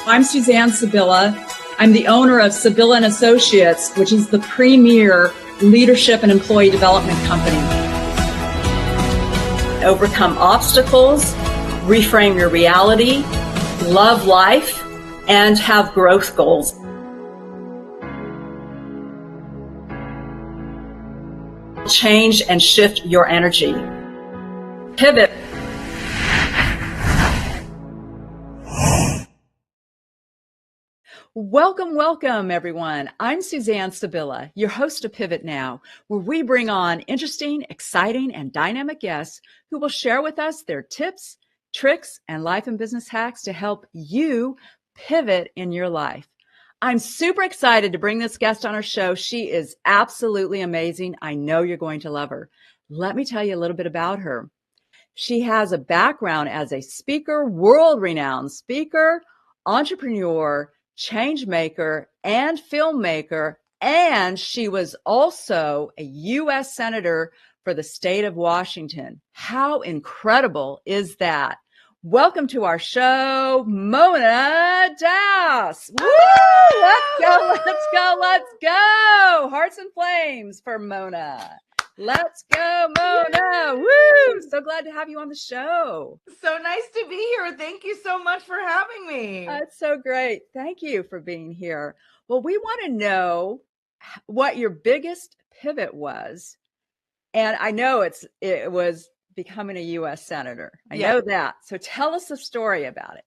I'm Suzanne Sibylla. I'm the owner of Sibylla and Associates, which is the premier leadership and employee development company. Overcome obstacles, reframe your reality, love life, and have growth goals. Change and shift your energy. Pivot. Welcome, everyone. I'm Suzanne Sibylla, your host of Pivot Now, where we bring on interesting, exciting, and dynamic guests who will share with us their tips, tricks, and life and business hacks to help you pivot in your life. I'm super excited to bring this guest on our show. She is absolutely amazing. I know you're going to love her. Let me tell you a little bit about her. She has a background as a speaker, world-renowned speaker, entrepreneur, change maker, and filmmaker, and she was also a U.S. Senator for the state of Washington. How incredible is that? Welcome to our show, Mona Das. Woo! Let's go. Hearts and flames for Mona. Let's go, Mona. Woo! So glad to have you on the show. So nice to be here. Thank you so much for having me. That's so great. Thank you for being here. Well, we want to know what your biggest pivot was. And I know it was becoming a U.S. Senator. I know that. So tell us the story about it.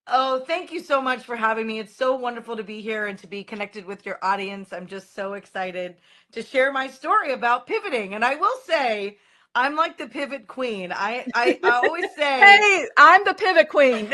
Oh, thank you so much for having me. It's so wonderful to be here and to be connected with your audience. I'm just so excited to share my story about pivoting. And I will say, I'm like the pivot queen. I always say, hey, I'm the pivot queen.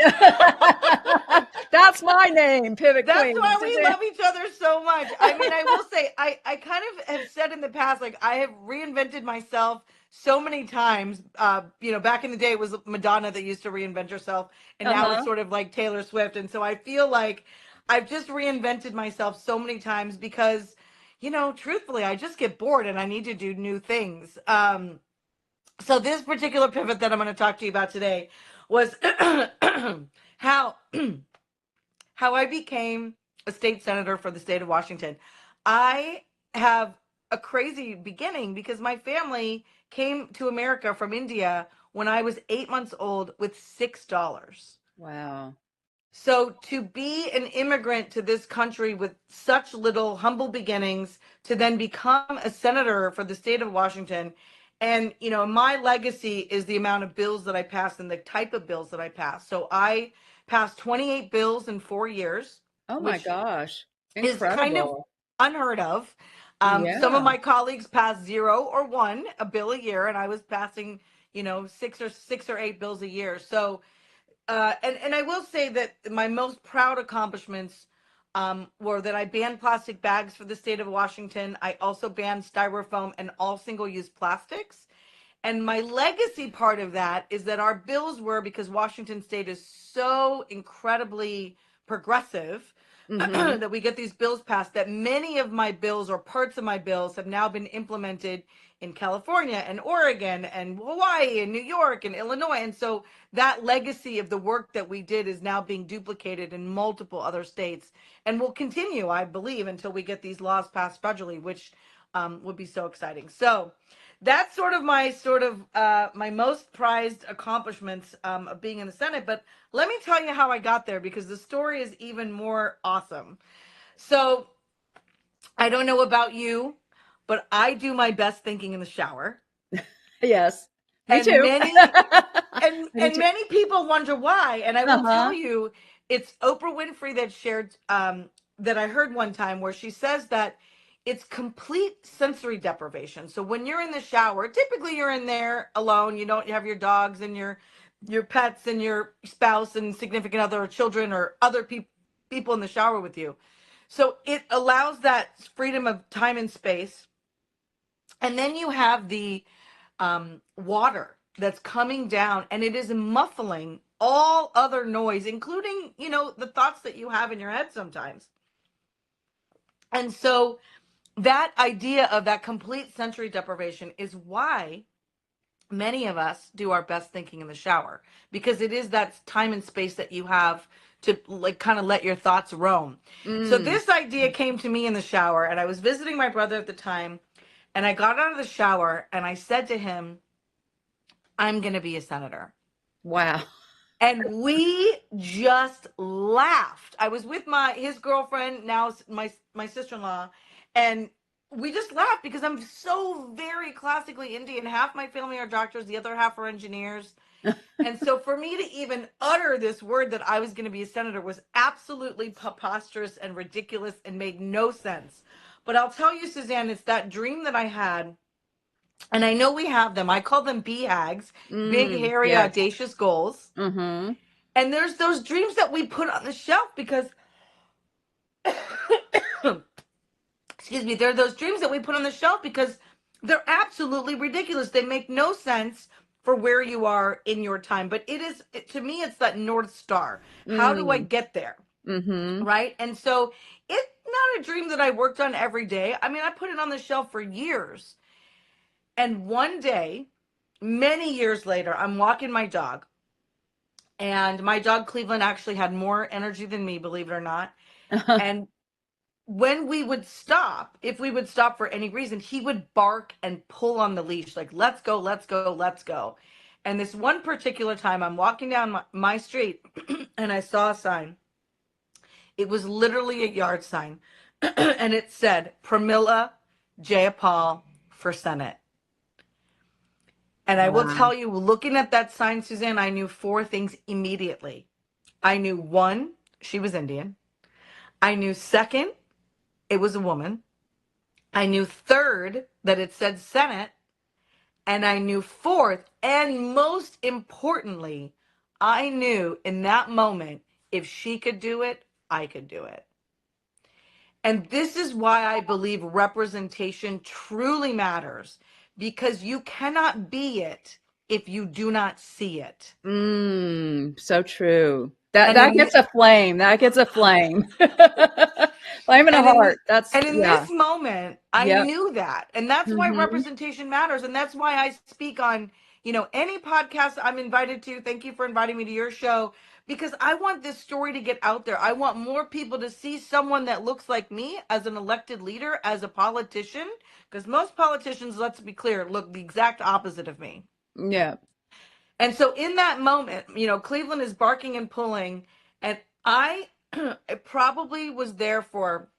That's my name, pivot queen. That's why we love each other so much. I mean, I will say, I kind of have said in the past, like I have reinvented myself so many times. Back in the day, it was Madonna that used to reinvent herself, and now it's sort of like Taylor Swift. And so I feel like I've just reinvented myself so many times because, truthfully, I just get bored and I need to do new things. So this particular pivot that I'm going to talk to you about today was how I became a state senator for the state of Washington. I have a crazy beginning because my family came to America from India when I was 8 months old with $6. Wow. So to be an immigrant to this country with such little humble beginnings, to then become a senator for the state of Washington, and my legacy is the amount of bills that I passed and the type of bills that I passed. So I passed 28 bills in 4 years. Oh my gosh. Incredible. Is kind of unheard of. Some of my colleagues passed 0 or 1 a bill a year, and I was passing, 6 or 8 bills a year. So, and I will say that my most proud accomplishments were that I banned plastic bags for the state of Washington. I also banned styrofoam and all single-use plastics. And my legacy part of that is that our bills were, because Washington state is so incredibly progressive, that we get these bills passed, that many of my bills or parts of my bills have now been implemented in California and Oregon and Hawaii and New York and Illinois. And so that legacy of the work that we did is now being duplicated in multiple other states and will continue, I believe, until we get these laws passed federally, which would be so exciting. So that's sort of my most prized accomplishments of being in the Senate. But let me tell you how I got there, because the story is even more awesome. So I don't know about you, but I do my best thinking in the shower. Yes, me too. Many people wonder why. And I will tell you, it's Oprah Winfrey that shared that I heard one time, where she says that it's complete sensory deprivation. So when you're in the shower, typically you're in there alone. You have your dogs and your pets and your spouse and significant other or children or other people in the shower with you. So it allows that freedom of time and space. And then you have the water that's coming down, and it is muffling all other noise, including, the thoughts that you have in your head sometimes. And so that idea of that complete sensory deprivation is why many of us do our best thinking in the shower, because it is that time and space that you have to like kind of let your thoughts roam. So this idea came to me in the shower, and I was visiting my brother at the time, and I got out of the shower and I said to him, I'm going to be a senator. Wow. And we just laughed. I was with his girlfriend, now my sister-in-law, and we just laughed because I'm so very classically Indian. Half my family are doctors, the other half are engineers. And so for me to even utter this word that I was going to be a senator was absolutely preposterous and ridiculous and made no sense. But I'll tell you, Suzanne, it's that dream that I had. And I know we have them. I call them BHAGs, big, hairy, Yes. audacious goals. Mm-hmm. And there's those dreams that we put on the shelf because, excuse me, there are those dreams that we put on the shelf because they're absolutely ridiculous. They make no sense for where you are in your time. But to me, it's that North Star. How do I get there? Mm-hmm. Right? And so it's not a dream that I worked on every day. I mean, I put it on the shelf for years. And one day, many years later, I'm walking my dog. And my dog Cleveland actually had more energy than me, believe it or not. And when we would stop, if we would stop for any reason, he would bark and pull on the leash, like, let's go, let's go, let's go. And this one particular time, I'm walking down my street and I saw a sign. It was literally a yard sign. And it said, Pramila Jayapal for Senate. And I will tell you, looking at that sign, Suzanne, I knew four things immediately. I knew one, she was Indian. I knew second, it was a woman. I knew third, that it said Senate. And I knew fourth, and most importantly, I knew in that moment, if she could do it, I could do it. And this is why I believe representation truly matters, because you cannot be it if you do not see it. So true. That And that in gets a flame. That gets a flame. Flame in a and in heart. That's and in yeah. this moment, I Yep. knew that. And that's why Mm-hmm. representation matters. And that's why I speak on, any podcast I'm invited to. Thank you for inviting me to your show, because I want this story to get out there. I want more people to see someone that looks like me as an elected leader, as a politician, because most politicians, let's be clear, look the exact opposite of me. Yeah. And so in that moment, Cleveland is barking and pulling, and I probably was there for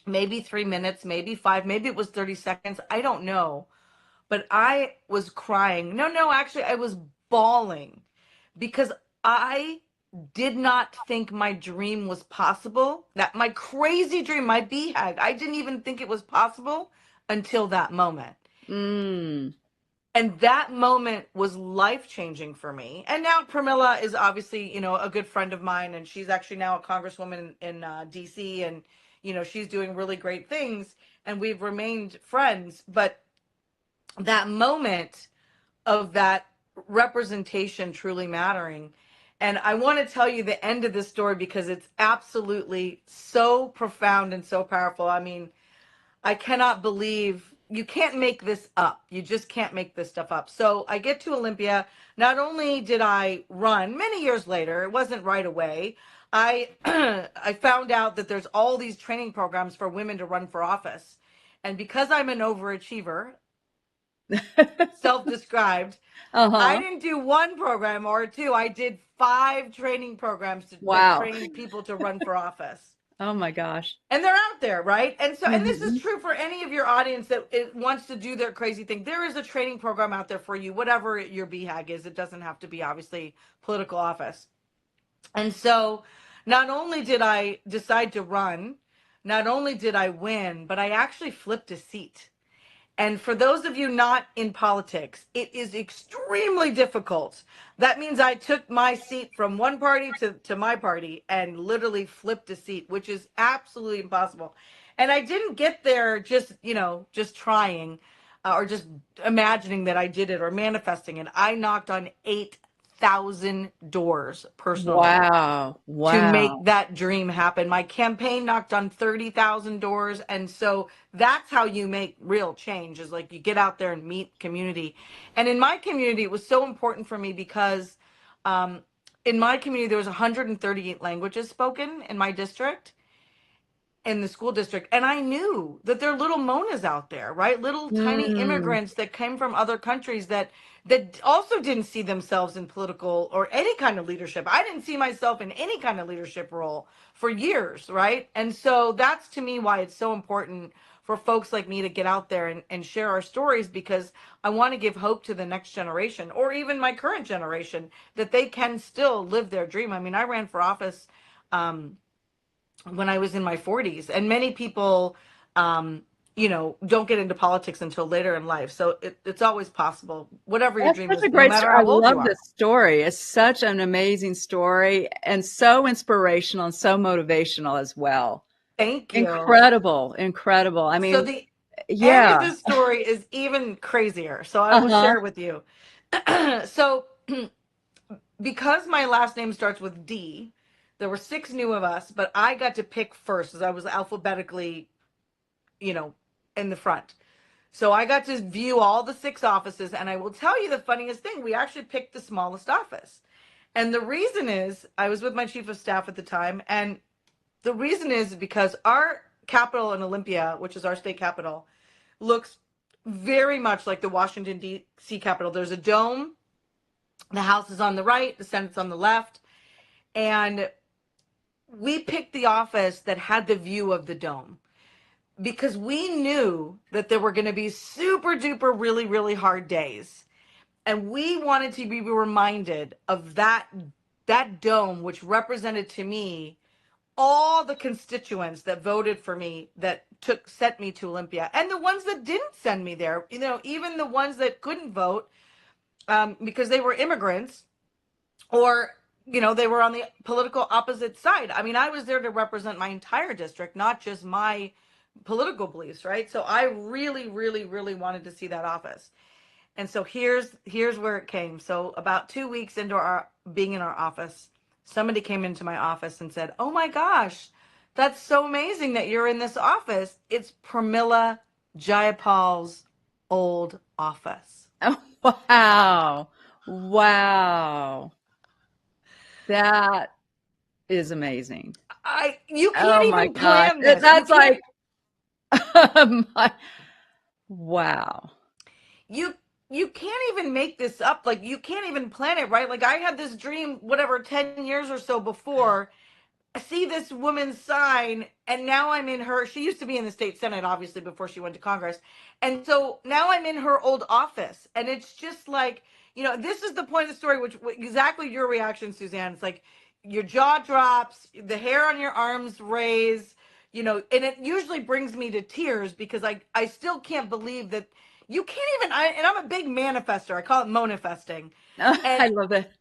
maybe 3 minutes, maybe five, maybe it was 30 seconds. I don't know. But I was crying. No, actually, I was bawling because I did not think my dream was possible. That my crazy dream, my BHAG, I didn't even think it was possible until that moment. And that moment was life changing for me. And now Pramila is obviously, a good friend of mine, and she's actually now a congresswoman in DC, and she's doing really great things, and we've remained friends. But that moment of that representation truly mattering. And I want to tell you the end of this story because it's absolutely so profound and so powerful. I mean, I cannot believe you can't make this up. You just can't make this stuff up. So I get to Olympia. Not only did I run many years later, it wasn't right away. I I found out that there's all these training programs for women to run for office. And because I'm an overachiever, self-described, I Uh-huh. didn't do one program or two. I did 5 training programs that Wow. trained people to run for office. Oh my gosh. And they're out there, right? And so, and this is Mm-hmm. true for any of your audience that wants to do their crazy thing. There is a training program out there for you, whatever your BHAG is. It doesn't have to be obviously political office. And so not only did I decide to run, not only did I win, but I actually flipped a seat. And for those of you not in politics, it is extremely difficult. That means I took my seat from one party to my party and literally flipped a seat, which is absolutely impossible. And I didn't get there just trying or just imagining that I did it or manifesting it. I knocked on 8,000 doors personally Wow. to make Wow. that dream happen. My campaign knocked on 30,000 doors. And so that's how you make real change, is like you get out there and meet community. And in my community, it was so important for me because in my community, there was 138 languages spoken in my district, in the school district, and I knew that there are little Monas out there, right? Little tiny Mm. immigrants that came from other countries that also didn't see themselves in political or any kind of leadership. I didn't see myself in any kind of leadership role for years, right? And so that's to me why it's so important for folks like me to get out there and share our stories, because I want to give hope to the next generation, or even my current generation, that they can still live their dream. I mean, I ran for office when I was in my 40s, and many people, don't get into politics until later in life. So it's always possible, whatever your That's dream such is, a no great matter story. I how old you love are. this story. It's such an amazing story and so inspirational and so motivational as well. Thank you. Incredible, incredible. I So mean, the end of yeah. this story is even crazier. So I will Uh-huh. share with you. So because my last name starts with D, there were 6 new of us, but I got to pick first as I was alphabetically, you know, in the front. So I got to view all the 6 offices, and I will tell you the funniest thing, we actually picked the smallest office. And the reason is, I was with my chief of staff at the time, and the reason is because our capital in Olympia, which is our state capital, looks very much like the Washington, D.C. Capitol. There's a dome, the House is on the right, the Senate's on the left, and we picked the office that had the view of the dome, because we knew that there were going to be super duper really really hard days, and we wanted to be reminded of that dome, which represented to me all the constituents that voted for me, that sent me to Olympia, and the ones that didn't send me there, even the ones that couldn't vote, because they were immigrants, or they were on the political opposite side. I mean, I was there to represent my entire district, not just my political beliefs, right? So I really really really wanted to see that office. And so here's where it came. So about 2 weeks into our being in our office, somebody came into my office and said, "Oh my gosh, that's so amazing that you're in this office. It's Pramila Jayapal's old office." Oh, wow. Wow. That is amazing. You Oh can't my even gosh. plan this. You That's can't like, my, wow. you you can't even make this up. Like, you can't even plan it, right? Like, I had this dream whatever 10 years or so before, see this woman's sign, and now I'm in her, she used to be in the state senate obviously before she went to Congress, and so now I'm in her old office, and it's just like, this is the point of the story, which exactly your reaction, Suzanne. It's like your jaw drops, the hair on your arms raise, and it usually brings me to tears, because I still can't believe that you can't even, and I'm a big manifester, I call it manifesting, and I love it.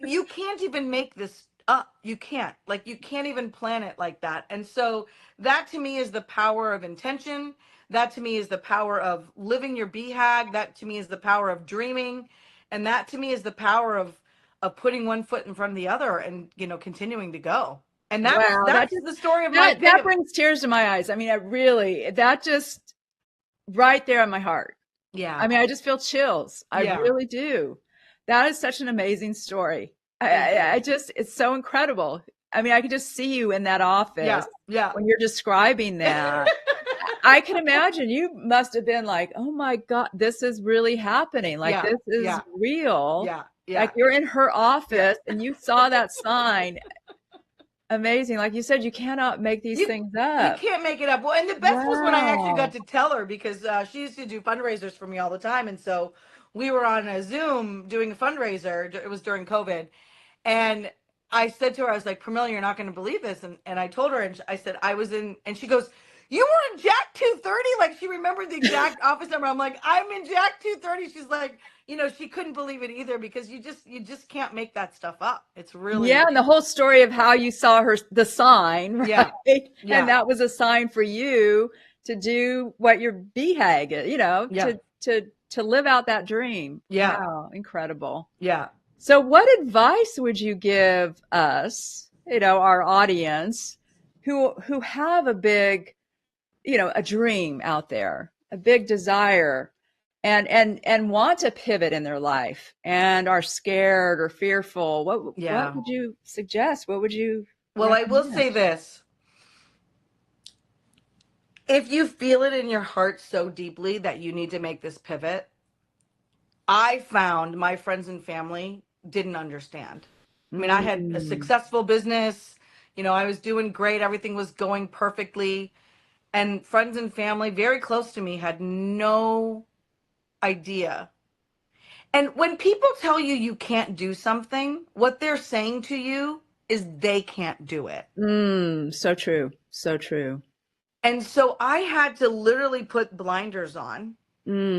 you can't even make this up. You can't. Like, you can't even plan it like that. And so that to me is the power of intention. That to me is the power of living your BHAG. That to me is the power of dreaming. And that to me is the power of putting one foot in front of the other, and, continuing to go. And Wow. that's the story of my That pivot. brings tears to my eyes. I mean, that just right there in my heart. Yeah. I mean, I just feel chills. I Yeah. really do. That is such an amazing story. Thank you. It's so incredible. I mean, I could just see you in that office Yeah. Yeah. when you're describing that. I can imagine you must have been like, oh my God, this is really happening. Like, Yeah. this is Yeah. real. Yeah. Like, Yeah. you're in her Yeah. office and you saw that sign. Amazing. Like you said, you cannot make these You things you up. can't make it up. Well, and the best was when I actually got Wow. to tell her, because she used to do fundraisers for me all the time, and so we were on a Zoom doing a fundraiser. It was during COVID, and I said to her, I was like, "Pramila, you're not going to believe this," and I told her, and I said I was in, and she goes, "You were in Jack 230?" Like, she remembered the exact office number. I'm like, "I'm in Jack 230." She's like, she couldn't believe it either, because you just can't make that stuff up. It's Yeah, really, and the whole story of how you saw the sign, yeah, right? And yeah, that was a sign for you to do what your BHAG, yeah, to live out that dream. yeah, Wow, incredible. yeah. So what advice would you give us, our audience who have a big, a dream out there, a big desire, and want to pivot in their life and are scared or fearful, what Yeah. would you suggest? What would you Well, I will say recommend? this. If you feel it in your heart so deeply that you need to make this pivot, I found my friends and family didn't understand. I mean, I had a Mm, successful business, I was doing great, everything was going perfectly, and friends and family very close to me had no idea. And when people tell you you can't do something, what they're saying to you is they can't do it. so true. So true. And so I had to literally put blinders on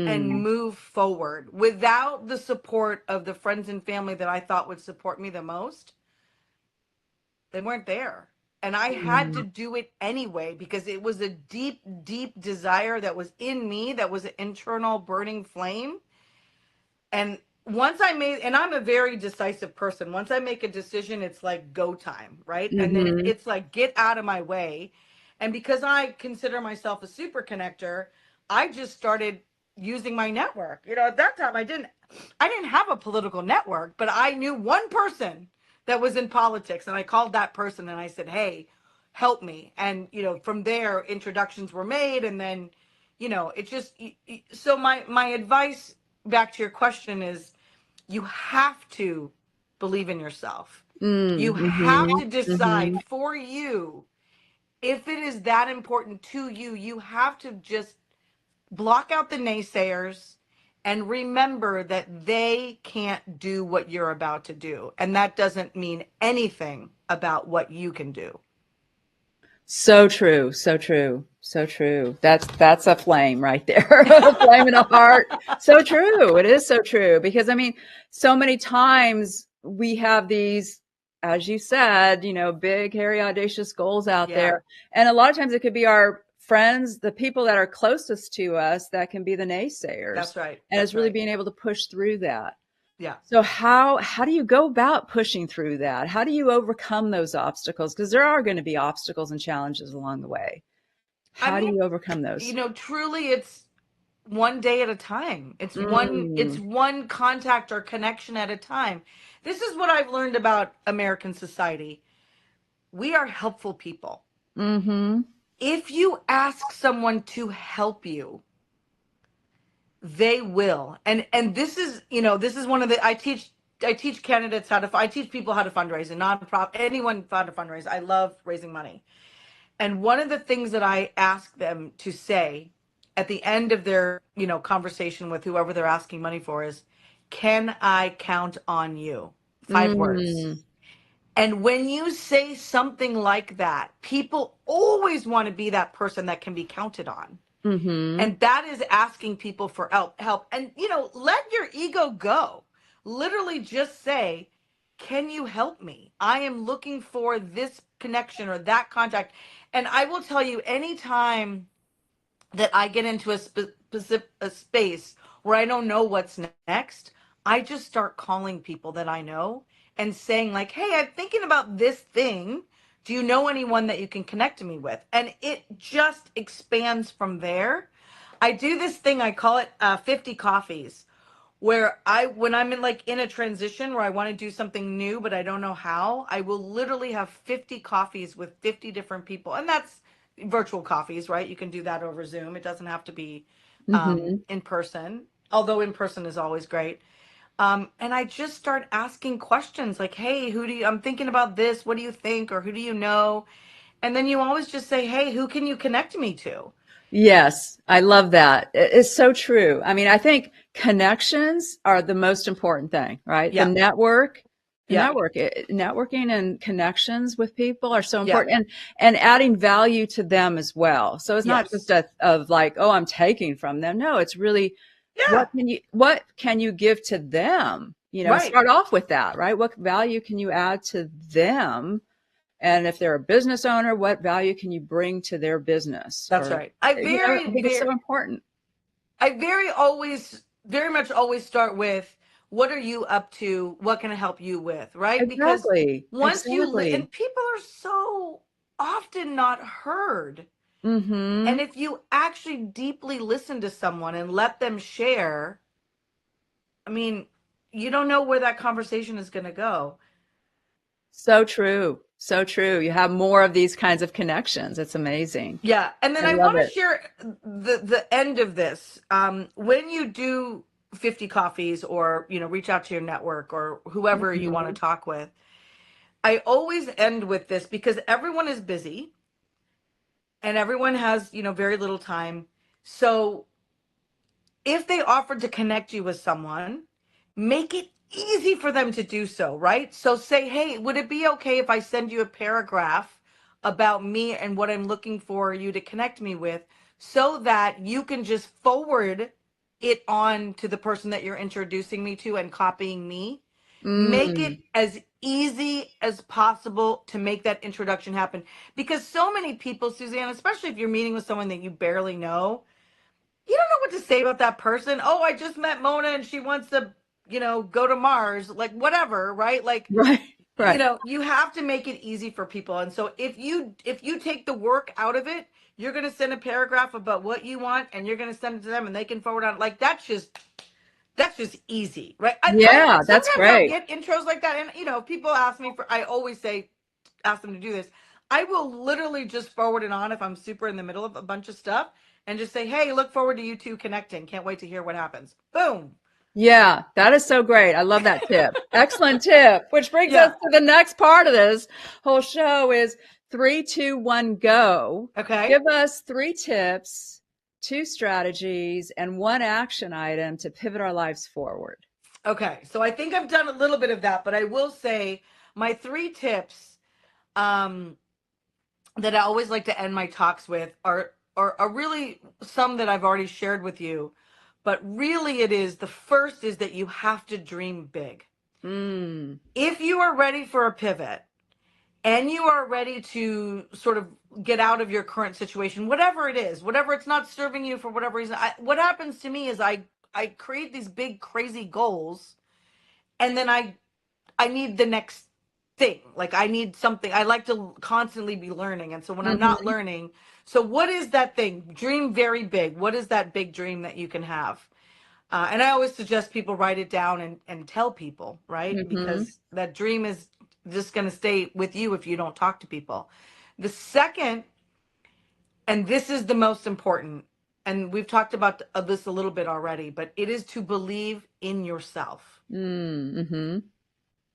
and Mm, move forward without the support of the friends and family that I thought would support me the most. They weren't there. And I had mm, to do it anyway because it was a deep, deep desire that was in me, that was an internal burning flame. And once I made, and I'm a very decisive person, once I make a decision, it's like go time, right? And then mm-hmm. it's like get out of my way. And because I consider myself a super connector, I just started using my network. At that time I didn't have a political network, but I knew one person that was in politics, and I called that person and I said, "Hey, help me." And from there introductions were made, and then it just, so my advice back to your question is you have to believe in yourself. You have Mm-hmm. to decide Mm-hmm. for you if it is that important to you. You have to just block out the naysayers and remember that they can't do what you're about to do. And that doesn't mean anything about what you can do. So true, so true, so true. That's a flame right there, a flame in a heart. So true. It is so true because I mean, so many times we have these, as you said, big, hairy, audacious goals out Yeah, there, and a lot of times it could be our friends, the people that are closest to us, that can be the naysayers, that's right. and it's That's really right. being able to push through that. Yeah. So how do you go about pushing through that? How do you overcome those obstacles? Because there are going to be obstacles and challenges along the way. I How do mean, you overcome those? truly it's one day at a time. It's Mm, one contact or connection at a time. This is what I've learned about American society. We are helpful people. mm-hmm. If you ask someone to help you, they will. And this is one of the I teach candidates I teach people how to fundraise, and nonprofit, anyone how to fundraise. I love raising money. And one of the things that I ask them to say at the end of their, conversation with whoever they're asking money for is, "Can I count on you?" 5 words. Mm, And when you say something like that, people always want to be that person that can be counted on. mm-hmm. And that is asking people for help. And let your ego go. Literally just say, "Can you help me? I am looking for this connection or that contact." And I will tell you, anytime that I get into a space where I don't know what's next, I just start calling people that I know and saying, like, "Hey, I'm thinking about this thing. Do you know anyone that you can connect me with?" And it just expands from there. I do this thing, I call it 50 coffees, where when I'm in a transition where I want to do something new but I don't know how, I will literally have 50 coffees with 50 different people. And that's virtual coffees, right? You can do that over Zoom. It doesn't have to be Mm-hmm. in person, although in person is always great. And I just start asking questions like, "Hey, I'm thinking about this. What do you think?" Or, "Who do you know?" And then you always just say, "Hey, who can you connect me to?" Yes, I love that. It's so true. I mean, I think connections are the most important thing, right? Yeah. Yeah. Networking and connections with people are so Yeah. important, and adding value to them as well. So it's not just Yes. of like, oh, I'm taking from them. No, it's really Yeah. what can you give to them? Right. Start off with that, right? What value can you add to them? And if they're a business owner, what value can you bring to their business? That's Or, right. I I very, think it's very, so important. I very always, very much always start with, "What are you up to? What can I help you with?" Right? Because Exactly. once Exactly. and people are so often not heard. And if you actually deeply listen to someone and let them share, I mean, you don't know where that conversation is going to go. So true. So true. You have more of these kinds of connections. It's amazing. Yeah. And then I I love want to it. share the end of this. When you do 50 coffees or, reach out to your network or whoever you want to Mhm. talk with, I always end with this because everyone is busy and everyone has, very little time. So if they offered to connect you with someone, make it easy for them to do so, right? So say, hey, would it be okay if I send you a paragraph about me and what I'm looking for you to connect me with so that you can just forward it on to the person that you're introducing me to and copying me? Make it Mm. as easy as possible to make that introduction happen. Because so many people, Suzanne, especially if you're meeting with someone that you barely know, you don't know what to say about that person. Oh, I just met Mona and she wants to, go to Mars, like whatever, right? Like, Right. Right. you have to make it easy for people. And so if you take the work out of it, you're going to send a paragraph about what you want and you're going to send it to them and they can forward on. Like that's just easy, right? I Yeah, that's sometimes I'll great. get intros like that, and people ask me for. I always say, ask them to do this. I will literally just forward it on if I'm super in the middle of a bunch of stuff, and just say, "Hey, look forward to you two connecting. Can't wait to hear what happens." Boom. Yeah, that is so great. I love that tip. Excellent tip. Which brings us Yeah. to the next part of this whole show is three, two, one, go. Okay. Give us three tips, two strategies, and one action item to pivot our lives forward. Okay. So I think I've done a little bit of that, but I will say my three tips. Um, that I always like to end my talks with are really some that I've already shared with you. But really it is the first is that you have to dream big. Mm. If you are ready for a pivot and you are ready to sort of get out of your current situation, whatever it is, whatever it's not serving you for whatever reason, what happens to me is I create these big crazy goals and then I need the next thing. Like I need something. I like to constantly be learning. And so when I'm not Hmm. learning, so what is that thing? Dream very big. What is that big dream that you can have? And I always suggest people write it down and tell people, right? Hmm. Because that dream is just going to stay with you if you don't talk to people. The second, and this is the most important, and we've talked about this a little bit already, but it is to believe in yourself. Mm-hmm.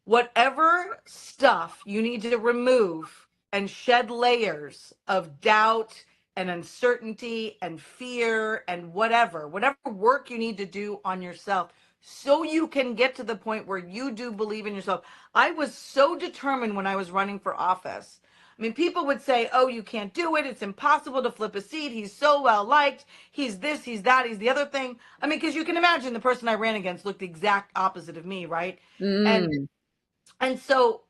Whatever stuff you need to remove and shed layers of doubt and uncertainty and fear and whatever work you need to do on yourself so you can get to the point where you do believe in yourself. I was so determined when I was running for office. I mean, people would say, oh, you can't do it. It's impossible to flip a seat. He's so well liked. He's this, he's that, he's the other thing. I mean, because you can imagine the person I ran against looked the exact opposite of me, right? And Mm. and so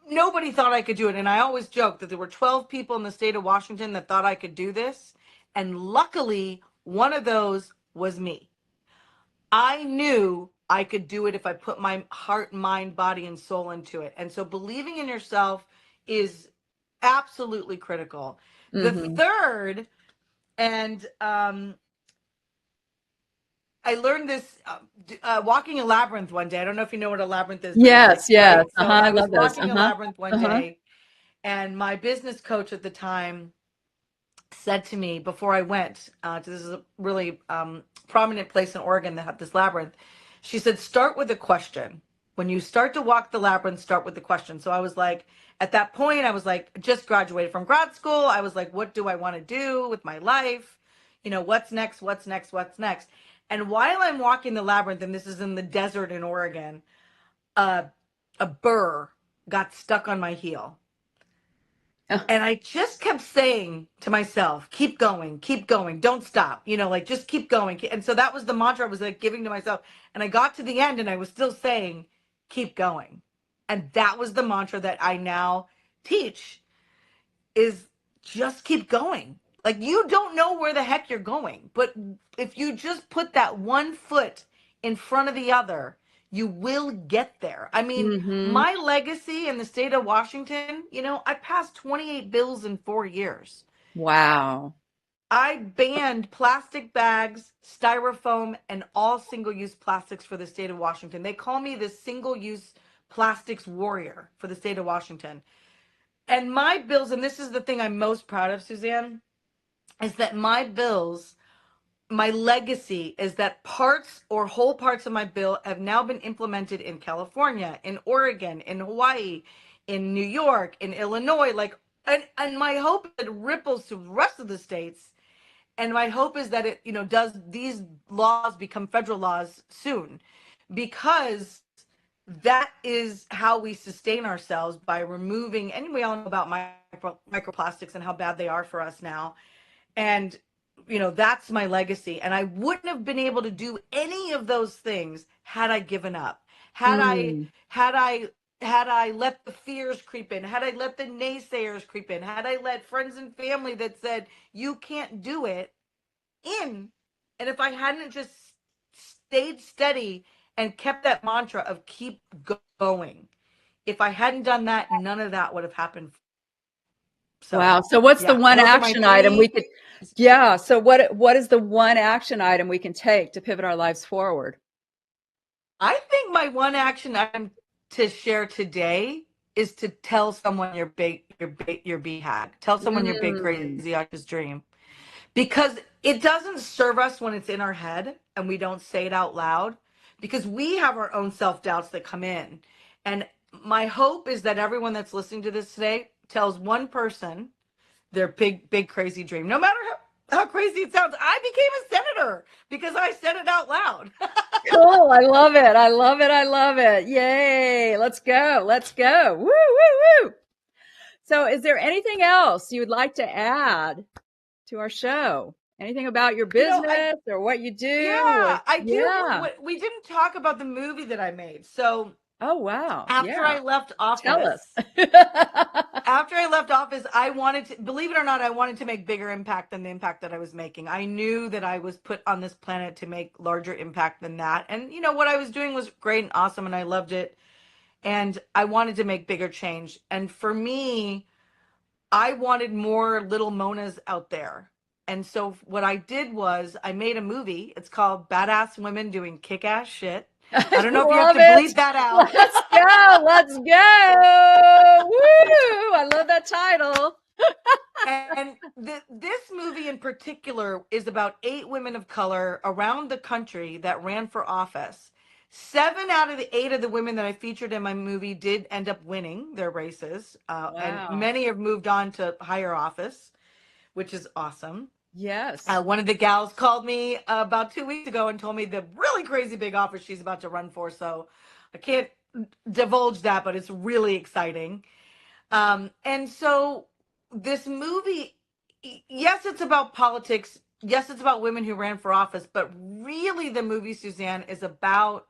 nobody thought I could do it. And I always joke that there were 12 people in the state of Washington that thought I could do this. And luckily, one of those was me. I knew I could do it if I put my heart, mind, body, and soul into it. And so believing in yourself is absolutely critical. The Mm-hmm. third, and I learned this walking a labyrinth one day. I don't know if you know what a labyrinth is, but it's like, Yes, yes. right? So Uh-huh. I I was love those. walking a Uh-huh. labyrinth one Uh-huh. day and my business coach at the time said to me before I went to this is a really prominent place in Oregon that had this labyrinth. She said, start with a question. When you start to walk the labyrinth, start with the question. So I was like, at that point, I was like, just graduated from grad school. I was like, what do I want to do with my life? What's next? What's next? What's next? And while I'm walking the labyrinth, and this is in the desert in Oregon, uh, a burr got stuck on my heel. And I just kept saying to myself, keep going, don't stop, like just keep going. And so that was the mantra I was like giving to myself. And I got to the end and I was still saying, keep going. And that was the mantra that I now teach is just keep going. Like you don't know where the heck you're going, but if you just put that one foot in front of the other, you will get there. I mean, Mm-hmm. my legacy in the state of Washington, I passed 28 bills in 4 years. Wow. I banned plastic bags, styrofoam, and all single-use plastics for the state of Washington. They call me the single-use plastics warrior for the state of Washington. And my bills, and this is the thing I'm most proud of, Suzanne, is that my bills, my legacy is that parts or whole parts of my bill have now been implemented in California, in Oregon, in Hawaii, in New York, in Illinois, like, and my hope is that it ripples to the rest of the states. And my hope is that it, does these laws become federal laws soon, because that is how we sustain ourselves, by removing, and we all know about microplastics and how bad they are for us now. And that's my legacy, and I wouldn't have been able to do any of those things had I given up, had I Mm. had I had I let the fears creep in, had I let the naysayers creep in, had I let friends and family that said you can't do it in, and if I hadn't just stayed steady and kept that mantra of keep going, if I hadn't done that, none of that would have happened. So Wow. So what's the yeah, one those are my action item we three. could, yeah. So what is the one action item we can take to pivot our lives forward? I think my one action item to share today is to tell someone your BHAG. Tell someone your big Mm. crazy audacious dream, because it doesn't serve us when it's in our head and we don't say it out loud, because we have our own self-doubts that come in. And my hope is that everyone that's listening to this today tells one person their big crazy dream, no matter how crazy it sounds. I became a senator because I said it out loud. Cool. I love it. I love it. I love it. Yay. Let's go. Let's go. Woo, woo, woo. So is there anything else you would like to add to our show? Anything about your I business or what you do? Or, Yeah, I do. yeah. We didn't talk about the movie that I made. So Oh, wow. after Yeah. I left Tell us. office, I wanted to, believe it or not, I wanted to make bigger impact than the impact that I was making. I knew that I was put on this planet to make larger impact than that. And what I was doing was great and awesome, and I loved it. And I wanted to make bigger change. And for me, I wanted more little Monas out there. And so what I did was I made a movie. It's called Badass Women Doing Kick-Ass Shit. I I don't know if you have love to it. bleep that out. Let's go. Let's go. Woo. I love that title. And this movie in particular is about 8 women of color around the country that ran for office. 7 out of the 8 of the women that I featured in my movie did end up winning their races, and Wow. many have moved on to higher office, which is awesome. Yes. One of the gals called me about 2 weeks ago and told me the really crazy big office she's about to run for. So I can't divulge that, but it's really exciting. And so this movie, yes, it's about politics. Yes, it's about women who ran for office. But really, the movie, Suzanne, is about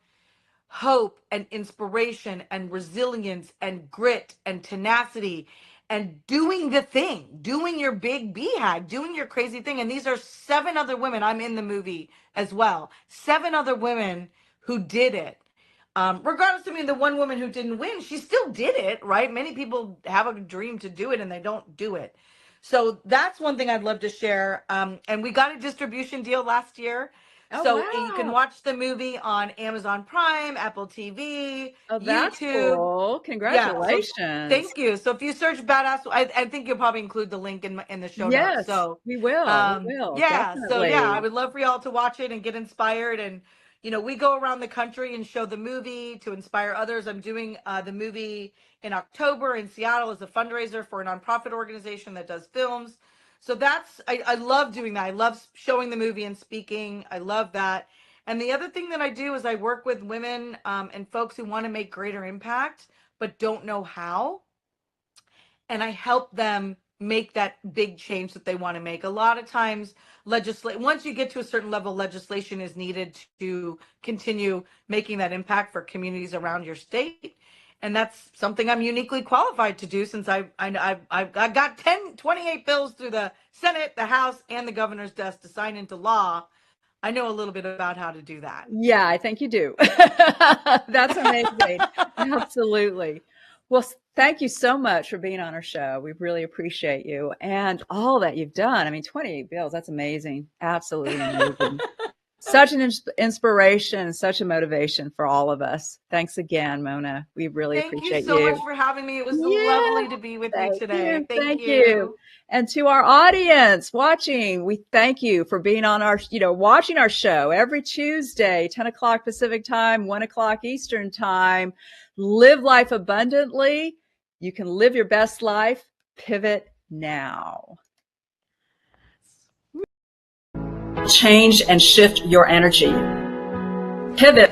hope and inspiration and resilience and grit and tenacity and doing the thing, doing your big BHAG, doing your crazy thing. And these are 7 other women. I'm in the movie as well. 7 other women who did it. Regardless, I mean, the one woman who didn't win, she still did it, right? Many people have a dream to do it and they don't do it. So that's one thing I'd love to share. And we got a distribution deal last year. Oh, So you can wow. watch the movie on Amazon Prime, Apple TV, Oh, that's YouTube. cool. Yeah. So Congratulations. thank you. So if you search badass, I think you'll probably include the link in the show notes. Yes, So, we will. We will. yeah. So yeah, I Definitely. would love for y'all to watch it and get inspired. And we go around the country and show the movie to inspire others. I'm doing the movie in October in Seattle as a fundraiser for a nonprofit organization that does films. So I love doing that. I love showing the movie and speaking. I love that. And the other thing that I do is I work with women and folks who want to make greater impact but don't know how. And I help them make that big change that they want to make. A lot of times, once you get to a certain level, legislation is needed to continue making that impact for communities around your state. And that's something I'm uniquely qualified to do, since I got 28 bills through the Senate, the House, and the governor's desk to sign into law. I know a little bit about how to do that. Yeah, I think you do. That's amazing. Absolutely. Well, thank you so much for being on our show. We really appreciate you and all that you've done. I mean, 28 bills, that's amazing. Absolutely amazing. Such an inspiration, such a motivation for all of us. Thanks again, Mona. We really Thank you appreciate so you. much for having me. It was Yeah, lovely to be with you today. Thank thank you. you. And to our audience watching, we thank you for being on our, watching our show every Tuesday, 10 o'clock Pacific time, 1 o'clock Eastern time. Live life abundantly. You can live your best life. Pivot now. Change and shift your energy. Pivot